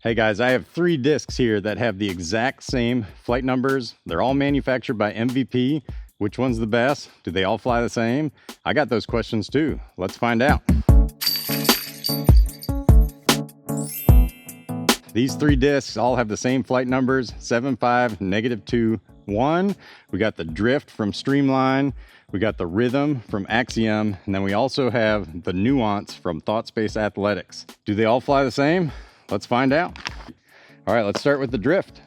Hey guys, I have 3 discs here that have the exact same flight numbers. They're all manufactured by MVP. Which one's the best? Do they all fly the same? I got those questions too. Let's find out. These 3 discs all have the same flight numbers, 75, -2, 1. We got the Drift from Streamline. We got the Rhythm from Axiom. And then we also have the Nuance from THOUGHT SPACE Athletics. Do they all fly the same? Let's find out. All right, let's start with the Drift.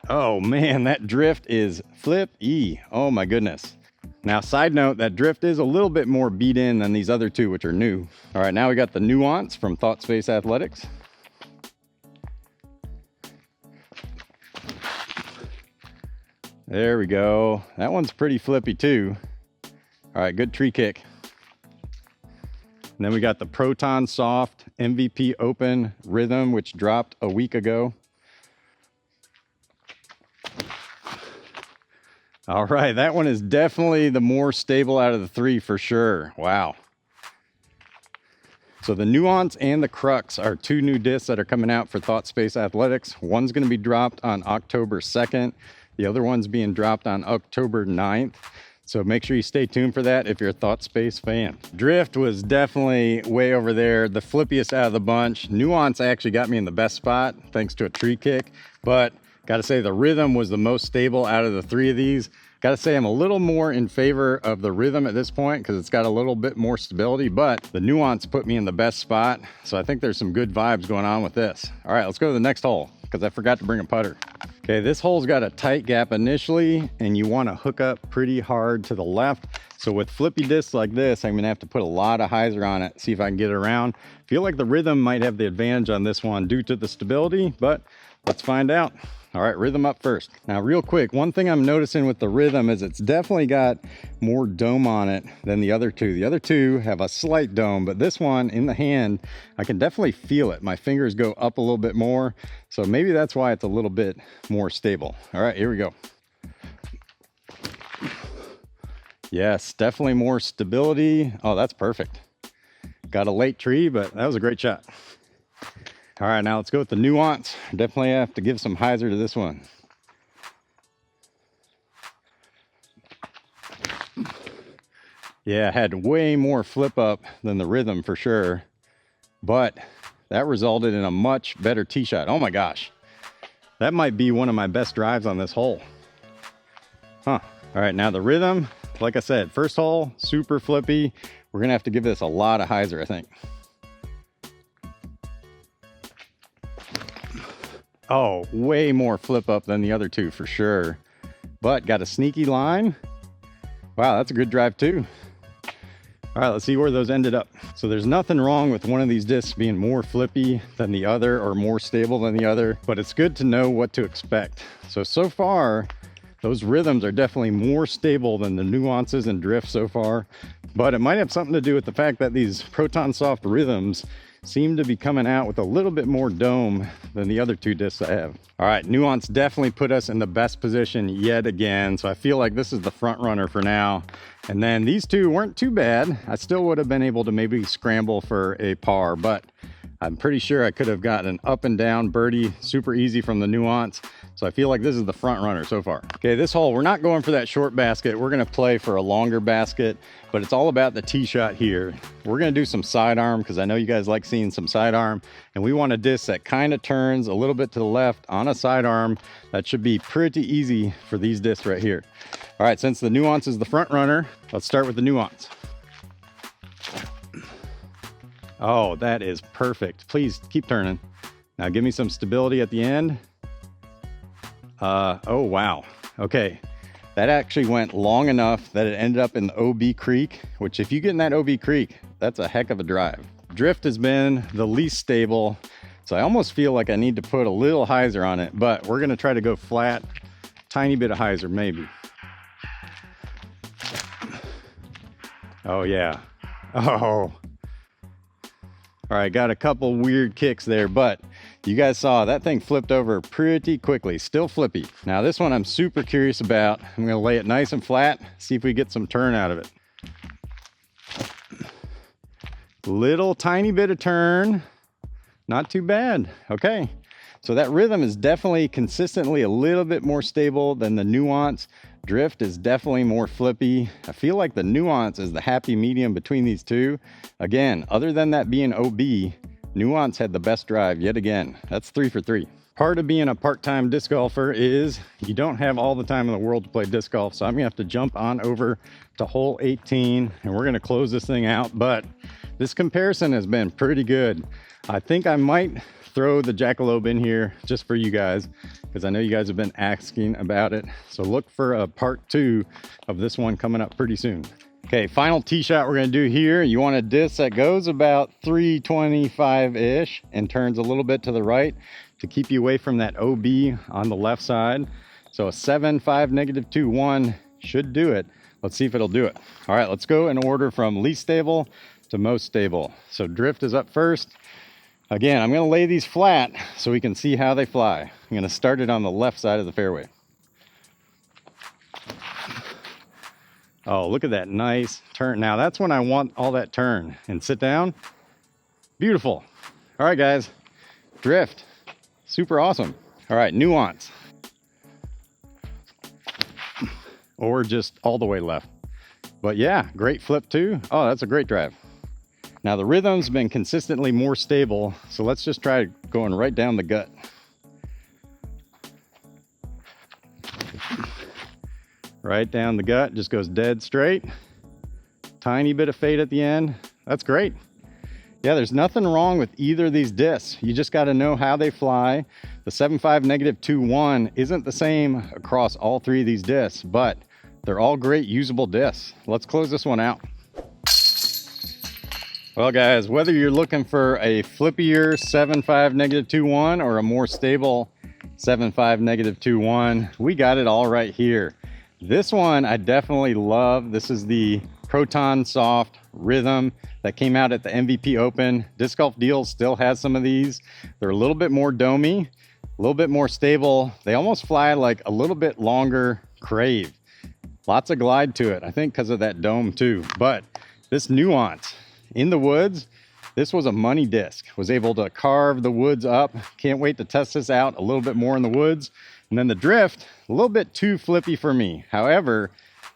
Oh man, that Drift is flip-y. Oh my goodness. Now, side note, that Drift is a little bit more beat in than these other 2, which are new. All right, now we got the Nuance from THOUGHT SPACE Athletics. There we go. That one's pretty flippy too. All right, good tree kick. And then we got the Proton Soft MVP Open Rhythm, which dropped a week ago. All right, that one is definitely the more stable out of the 3 for sure. Wow. So the Nuance and the Crux are 2 new discs that are coming out for THOUGHT SPACE Athletics. One's gonna be dropped on October 2nd. The other one's being dropped on October 9th. So make sure you stay tuned for that if you're a THOUGHT SPACE fan. Drift was definitely way over there, the flippiest out of the bunch. Nuance actually got me in the best spot thanks to a tree kick, but gotta say the Rhythm was the most stable out of the 3 of these. Gotta say I'm a little more in favor of the Rhythm at this point because it's got a little bit more stability, but the Nuance put me in the best spot. So I think there's some good vibes going on with this. All right, let's go to the next hole because I forgot to bring a putter. Okay, this hole's got a tight gap initially and you wanna hook up pretty hard to the left. So with flippy discs like this, I'm gonna have to put a lot of hyzer on it, see if I can get it around. Feel like the Rhythm might have the advantage on this one due to the stability, but let's find out. All right, Rhythm up first. Now real quick, one thing I'm noticing with the Rhythm is it's definitely got more dome on it than the other 2. The other 2 have a slight dome, but this one in the hand, I can definitely feel it. My fingers go up a little bit more. So maybe that's why it's a little bit more stable. All right, here we go. Yes, definitely more stability. Oh, that's perfect. Got a late tree, but that was a great shot. All right, now let's go with the Nuance. Definitely have to give some hyzer to this one. Yeah, had way more flip up than the Rhythm for sure, but that resulted in a much better tee shot. Oh my gosh. That might be one of my best drives on this hole. Huh. All right, now the Rhythm, like I said, first hole, super flippy. We're gonna have to give this a lot of hyzer, I think. Oh, way more flip up than the other 2 for sure. But got a sneaky line. Wow, that's a good drive too. All right, let's see where those ended up. So there's nothing wrong with one of these discs being more flippy than the other or more stable than the other, but it's good to know what to expect. So far, those Rhythms are definitely more stable than the Nuances and Drift so far, but it might have something to do with the fact that these Proton Soft Rhythms seem to be coming out with a little bit more dome than the other 2 discs I have. All right, Nuance definitely put us in the best position yet again. So I feel like this is the front runner for now. And then these 2 weren't too bad. I still would have been able to maybe scramble for a par, but I'm pretty sure I could have gotten an up and down birdie super easy from the Nuance. So I feel like this is the front runner so far. Okay, this hole, we're not going for that short basket. We're gonna play for a longer basket, but it's all about the tee shot here. We're gonna do some sidearm because I know you guys like seeing some sidearm, and we want a disc that kind of turns a little bit to the left on a sidearm. That should be pretty easy for these discs right here. All right, since the Nuance is the front runner, let's start with the Nuance. Oh, that is perfect. Please keep turning. Now give me some stability at the end. Oh, wow. Okay. That actually went long enough that it ended up in the OB Creek, which if you get in that OB Creek, that's a heck of a drive. Drift has been the least stable, so I almost feel like I need to put a little hyzer on it, but we're gonna try to go flat, tiny bit of hyzer maybe. Oh yeah. Oh. All right, got a couple weird kicks there, but you guys saw that thing flipped over pretty quickly, still flippy. Now this one I'm super curious about. I'm gonna lay it nice and flat, see if we get some turn out of it. Little tiny bit of turn. Not too bad. Okay. So that rhythm is definitely consistently a little bit more stable than the Nuance. Drift is definitely more flippy. I feel like the Nuance is the happy medium between these two. Again, other than that being OB, Nuance had the best drive yet again. That's 3 for 3. Part of being a part-time disc golfer is you don't have all the time in the world to play disc golf. So I'm gonna have to jump on over to hole 18 and we're gonna close this thing out. But this comparison has been pretty good. I think I might throw the jackalope in here just for you guys, because I know you guys have been asking about it. So look for a part 2 of this one coming up pretty soon. Okay, final tee shot we're gonna do here. You want a disc that goes about 325-ish and turns a little bit to the right to keep you away from that OB on the left side. So a 7.5 -2 1 should do it. Let's see if it'll do it. All right, let's go in order from least stable to most stable. So drift is up first. Again, I'm gonna lay these flat so we can see how they fly. I'm gonna start it on the left side of the fairway. Oh, look at that nice turn. Now that's when I want all that turn. And sit down. Beautiful. All right, guys. Drift. Super awesome. All right, Nuance. Or just all the way left. But yeah, great flip too. Oh, that's a great drive. Now the rhythm's been consistently more stable, so let's just try going right down the gut. Right down the gut, just goes dead straight. Tiny bit of fade at the end. That's great. Yeah, there's nothing wrong with either of these discs. You just got to know how they fly. The 7.5 -2 1 isn't the same across all 3 of these discs, but they're all great usable discs. Let's close this one out. Well guys, whether you're looking for a flippier 7.5 -2 1 or a more stable 7.5 -2 1, we got it all right here. This one I definitely love. This is the Proton Soft Rhythm that came out at the MVP Open. Disc Golf Deals still has some of these. They're a little bit more domey, a little bit more stable. They almost fly like a little bit longer Crave. Lots of glide to it, I think because of that dome too. But this Nuance, in the woods, this was a money disc. Was able to carve the woods up. Can't wait to test this out a little bit more in the woods. And then the drift, a little bit too flippy for me. However,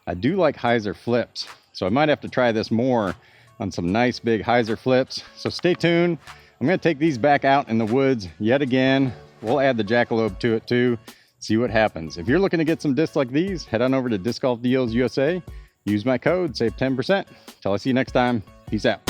I do like hyzer flips. So I might have to try this more on some nice big hyzer flips. So stay tuned. I'm gonna take these back out in the woods yet again. We'll add the jackalope to it too. See what happens. If you're looking to get some discs like these, head on over to Disc Golf Deals USA. Use my code, save 10%. Till I see you next time. Peace out.